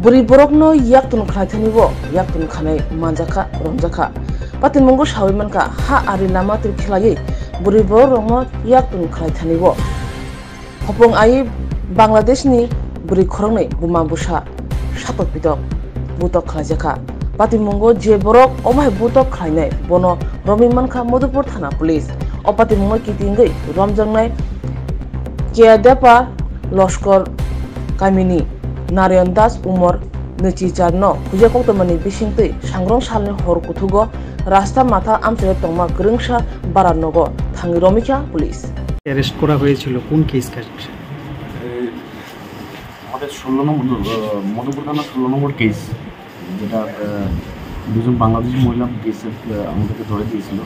Bwrwi borokno Yaktun Khwlaithani bo Yaktun khanai Romjakkha Romjakkha patin mungo sawimanka ha ari lama tir khlai Bwrwi borokno Yaktun Khwlaithani bo hopong ai Bangladesh ni Bwrwi khoroknai buma busa satok pitok butok khlaijakha patin mungo je borok omai butok khlainai bono romimanka madhupur thana police o patin mungo kitingai romjangnai Keadepa Loskor Kamini Narayan Das Umar Nichi Charno Hujakok Tamani Bishingti Sangrong Salni Horkutugo Rasta Mata Amsere Tongma Grungsha Baranogo Thangiromika Police arrest করা হয়েছিল কোন case কাজে আমাদের 16 নম্বর মধুপুর থানা 16 নম্বর case যেটা দুজন বাংলাদেশি মহিলা কেসের আমাদেরকে ধরে দিয়েছিল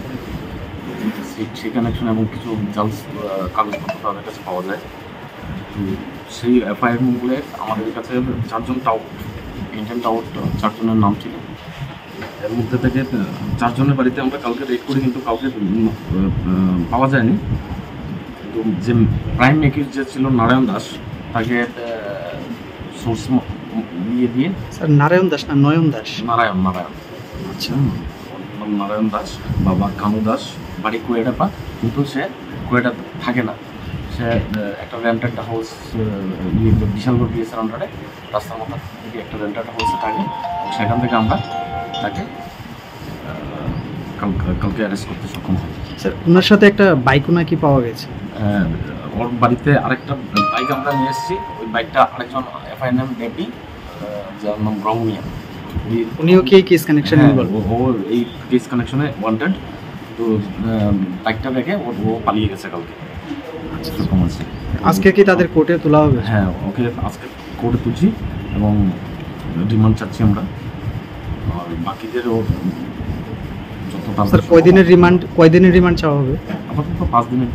সেই কানেকশন এবং কিছু জাল কাগজপত্র তাদের কাছে পাওয়া যায় সেই এফআইআর মূলে আমাদের কাছে 4 জন টাউট ইন্ডিয়ান টাউট 4 জনের নাম ছিল এর মধ্যে থেকে 4 জনের বাড়িতে আমরা কালকে রেড করি কিন্তু কাউকে পাওয়া যায়নি কিন্তু যে প্রাইম একিউজ যে ছিল নারায়ণ দাস তাকে সোর্স দিয়ে স্যার নারায়ণ দাস না নয়ন দাস নারায়ণ আচ্ছা নারায়ণ দাস বাবা কানু দাস বাড়ি কোয়েডাপা কিন্তু সে কোয়েডা থাকে না সে একটা রেন্টেড হাউস বিশালগড় পিএসের আন্ডারে রাস্তার মতো একটা রেন্টেড হাউসে থাকে সেখান থেকে আমরা তাকে কালকে অ্যারেস্ট করতে সক্ষম হই স্যার ওনার সাথে একটা বাইকও নাকি পাওয়া গেছে ওর বাড়িতে আরেকটা বাইক আমরা নিয়ে এসেছি ওই বাইকটা আরেকজন এফআইএনএম ডেপি যার নাম ব্রাউনি উনিও কি কেস কানেকশন ও এই কেস কানেকশনে ওয়ান্টেড তো বাইকটা রেখে ও পালিয়ে গেছে কালকে সেরকম আছে আজকে কি তাদের কোর্টে তোলা হবে হ্যাঁ ওকে আজকে কোর্টে তুলছি এবং রিমান্ড চাচ্ছি আমরা আর বাকিদেরও যত স্যার কয়দিনের রিমান্ড চাওয়া হবে আপাতত 5 দিনের